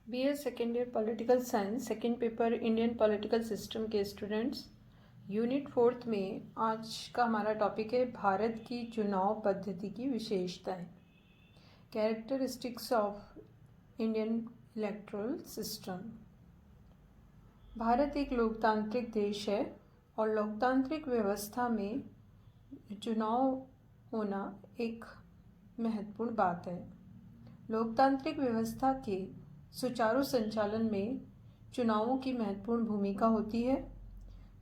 BA second year political science second paper Indian political system के students, unit 4 में आज का हमारा टॉपिक है भारत की चुनाव पद्धति की विशेषताएं, characteristics of Indian electoral system. Bharat एक लोकतांत्रिक देश है और लोकतांत्रिक व्यवस्था में चुनाव होना एक महत्वपूर्ण बात है। लोकतांत्रिक व्यवस्था के सुचारू संचालन में चुनावों की महत्वपूर्ण भूमिका होती है।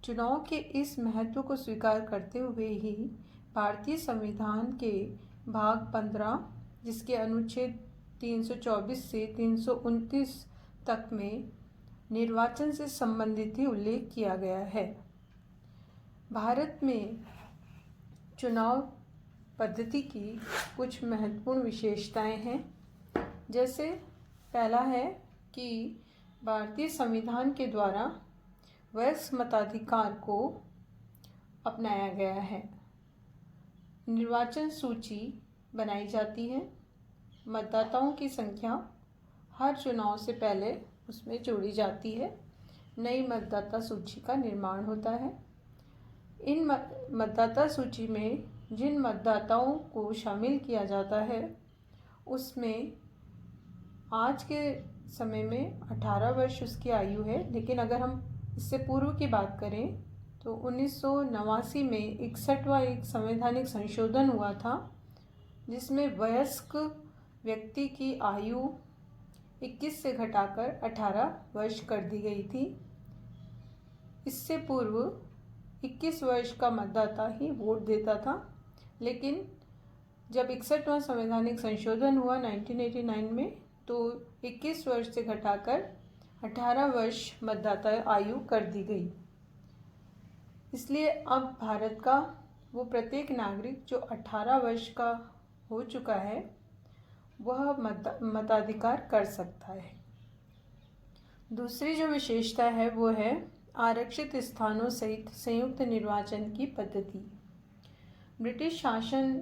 चुनाव के इस महत्व को स्वीकार करते हुए ही भारतीय संविधान के भाग 15, जिसके अनुच्छेद 324 से 329 तक में निर्वाचन से संबंधित ही उल्लेख किया गया है। भारत में चुनाव पद्धति की कुछ महत्वपूर्ण विशेषताएं हैं। जैसे पहला है कि भारतीय संविधान के द्वारा वयस्क मताधिकार को अपनाया गया है। निर्वाचन सूची बनाई जाती है। मतदाताओं की संख्या हर चुनाव से पहले उसमें जोड़ी जाती है। नई मतदाता सूची का निर्माण होता है। इन मतदाता सूची में जिन मतदाताओं को शामिल किया जाता है उसमें आज के समय में 18 वर्ष उसकी आयु है, लेकिन अगर हम इससे पूर्व की बात करें तो 1989 में 61वां एक संवैधानिक संशोधन हुआ था, जिसमें वयस्क व्यक्ति की आयु 21 से घटाकर 18 वर्ष कर दी गई थी। इससे पूर्व 21 वर्ष का मतदाता ही वोट देता था, लेकिन जब 61वां संवैधानिक संशोधन हुआ 1989 में तो 21 वर्ष से घटाकर 18 वर्ष मतदाता आयु कर दी गई। इसलिए अब भारत का वो प्रत्येक नागरिक जो 18 वर्ष का हो चुका है वह मताधिकार कर सकता है। दूसरी जो विशेषता है वो है आरक्षित स्थानों सहित संयुक्त निर्वाचन की पद्धति। ब्रिटिश शासन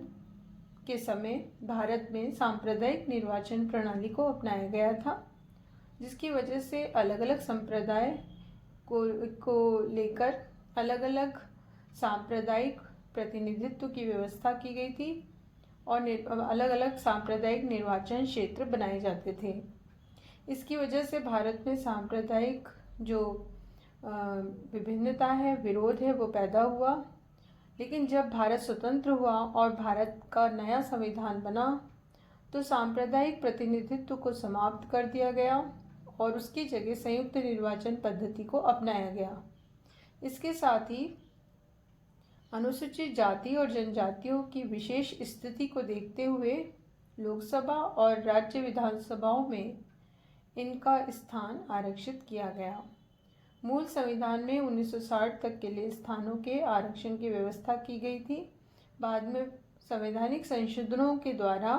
के समय भारत में सांप्रदायिक निर्वाचन प्रणाली को अपनाया गया था, जिसकी वजह से अलग अलग संप्रदाय को लेकर अलग अलग सांप्रदायिक प्रतिनिधित्व की व्यवस्था की गई थी और अलग अलग सांप्रदायिक निर्वाचन क्षेत्र बनाए जाते थे। इसकी वजह से भारत में सांप्रदायिक जो विभिन्नता है, विरोध है, वो पैदा हुआ। लेकिन जब भारत स्वतंत्र हुआ और भारत का नया संविधान बना तो सांप्रदायिक प्रतिनिधित्व को समाप्त कर दिया गया और उसकी जगह संयुक्त निर्वाचन पद्धति को अपनाया गया। इसके साथ ही अनुसूचित जाति और जनजातियों की विशेष स्थिति को देखते हुए लोकसभा और राज्य विधानसभाओं में इनका स्थान आरक्षित किया गया। मूल संविधान में 1960 तक के लिए स्थानों के आरक्षण की व्यवस्था की गई थी। बाद में संवैधानिक संशोधनों के द्वारा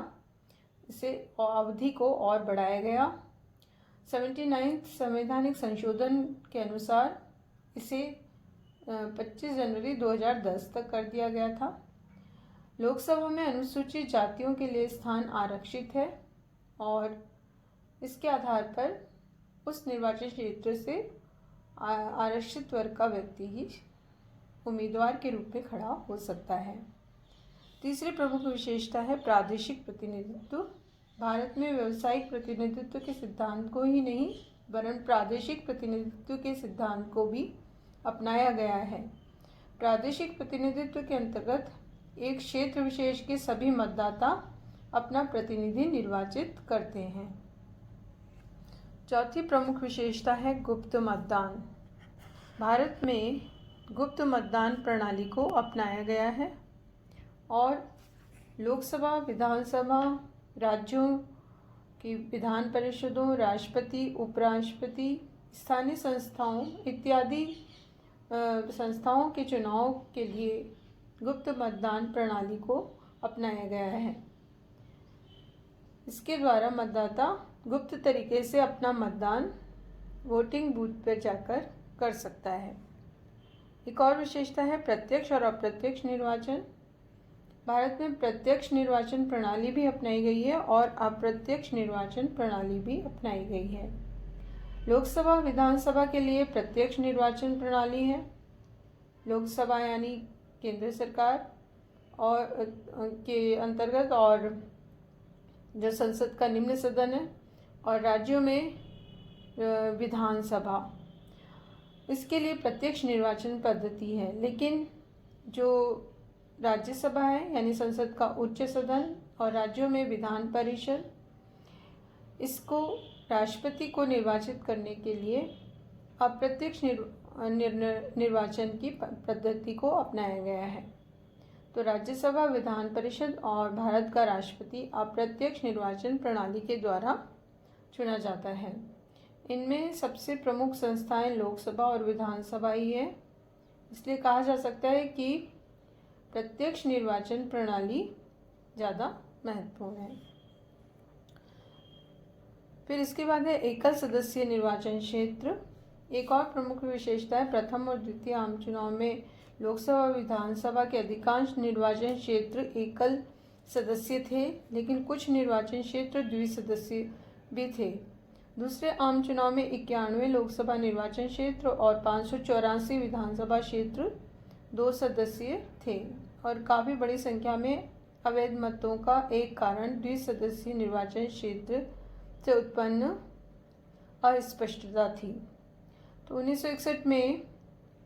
इसे अवधि को और बढ़ाया गया। 79 संवैधानिक संशोधन के अनुसार इसे 25 जनवरी 2010 तक कर दिया गया था। लोकसभा में अनुसूचित जातियों के लिए स्थान आरक्षित है और इसके आधार पर उस निर्वाचन क्षेत्र से आरक्षित वर्ग का व्यक्ति ही उम्मीदवार के रूप में खड़ा हो सकता है। तीसरी प्रमुख विशेषता है प्रादेशिक प्रतिनिधित्व। भारत में व्यावसायिक प्रतिनिधित्व के सिद्धांत को ही नहीं वरन प्रादेशिक प्रतिनिधित्व के सिद्धांत को भी अपनाया गया है। प्रादेशिक प्रतिनिधित्व के अंतर्गत एक क्षेत्र विशेष के सभी मतदाता अपना प्रतिनिधि निर्वाचित करते हैं। चौथी प्रमुख विशेषता है गुप्त मतदान। भारत में गुप्त मतदान प्रणाली को अपनाया गया है और लोकसभा, विधानसभा, राज्यों की विधान परिषदों, राष्ट्रपति, उपराष्ट्रपति, स्थानीय संस्थाओं इत्यादि संस्थाओं के चुनाव के लिए गुप्त मतदान प्रणाली को अपनाया गया है। इसके द्वारा मतदाता गुप्त तरीके से अपना मतदान वोटिंग बूथ पर जाकर कर सकता है। एक और विशेषता है प्रत्यक्ष और अप्रत्यक्ष निर्वाचन। भारत में प्रत्यक्ष निर्वाचन प्रणाली भी अपनाई गई है और अप्रत्यक्ष निर्वाचन प्रणाली भी अपनाई गई है। लोकसभा विधानसभा के लिए प्रत्यक्ष निर्वाचन प्रणाली है। लोकसभा यानी केंद्र सरकार और के अंतर्गत, और जो संसद का निम्न सदन है, और राज्यों में विधानसभा, इसके लिए प्रत्यक्ष निर्वाचन पद्धति है। लेकिन जो राज्यसभा है यानी संसद का उच्च सदन और राज्यों में विधान परिषद, इसको राष्ट्रपति को निर्वाचित करने के लिए अप्रत्यक्ष निर्वाचन की पद्धति को अपनाया गया है। तो राज्यसभा, विधान परिषद और भारत का राष्ट्रपति अप्रत्यक्ष निर्वाचन प्रणाली के द्वारा चुना जाता है। इनमें सबसे प्रमुख संस्थाएं लोकसभा और विधानसभा ही है, इसलिए कहा जा सकता है कि प्रत्यक्ष निर्वाचन प्रणाली ज़्यादा महत्वपूर्ण है। फिर इसके बाद है एकल सदस्यीय निर्वाचन क्षेत्र। एक और प्रमुख विशेषता है, प्रथम और द्वितीय आम चुनाव में लोकसभा और विधानसभा के अधिकांश निर्वाचन क्षेत्र एकल सदस्यीय थे, लेकिन कुछ निर्वाचन क्षेत्र द्विसदस्यीय भी थे। दूसरे आम चुनाव में 91 लोकसभा निर्वाचन क्षेत्र और 584 विधानसभा क्षेत्र 2 सदस्यीय थे, और काफ़ी बड़ी संख्या में अवैध मतों का एक कारण द्विसदस्यीय निर्वाचन क्षेत्र से उत्पन्न अस्पष्टता थी। तो 1961 में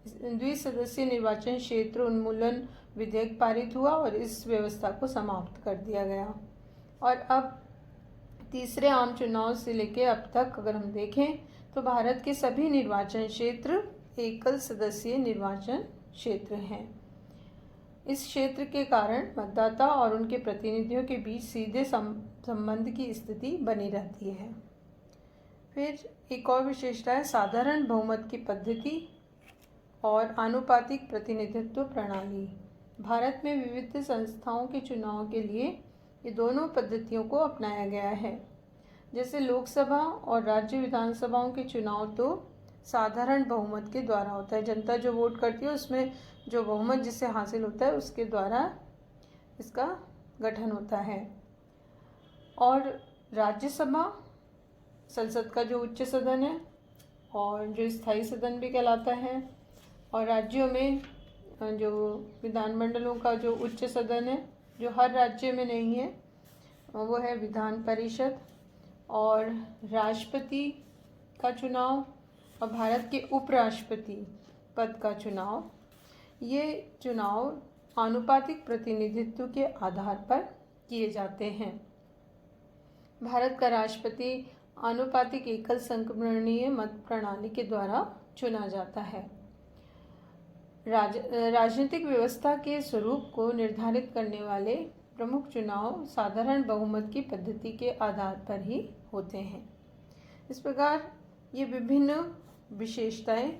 द्विसदस्यीय निर्वाचन क्षेत्र उन्मूलन विधेयक पारित हुआ और इस व्यवस्था को समाप्त कर दिया गया। और अब तीसरे आम चुनाव से लेकर अब तक अगर हम देखें तो भारत के सभी निर्वाचन क्षेत्र एकल सदस्यीय निर्वाचन क्षेत्र हैं। इस क्षेत्र के कारण मतदाता और उनके प्रतिनिधियों के बीच सीधे संबंध की स्थिति बनी रहती है। फिर एक और विशेषता है साधारण बहुमत की पद्धति और आनुपातिक प्रतिनिधित्व प्रणाली। भारत में विविध संस्थाओं के चुनाव के लिए ये दोनों पद्धतियों को अपनाया गया है। जैसे लोकसभा और राज्य विधानसभाओं के चुनाव तो साधारण बहुमत के द्वारा होता है, जनता जो वोट करती है उसमें जो बहुमत जिसे हासिल होता है उसके द्वारा इसका गठन होता है। और राज्यसभा संसद का जो उच्च सदन है और जो स्थायी सदन भी कहलाता है, और राज्यों में जो विधानमंडलों का जो उच्च सदन है जो हर राज्य में नहीं है वो है विधान परिषद। और राष्ट्रपति का चुनाव और भारत के उपराष्ट्रपति पद का चुनाव, ये चुनाव आनुपातिक प्रतिनिधित्व के आधार पर किए जाते हैं। भारत का राष्ट्रपति आनुपातिक एकल संक्रमणीय मत प्रणाली के द्वारा चुना जाता है। राजनीतिक व्यवस्था के स्वरूप को निर्धारित करने वाले प्रमुख चुनाव साधारण बहुमत की पद्धति के आधार पर ही होते हैं। इस प्रकार ये विभिन्न विशेषताएं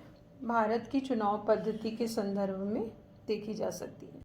भारत की चुनाव पद्धति के संदर्भ में देखी जा सकती हैं।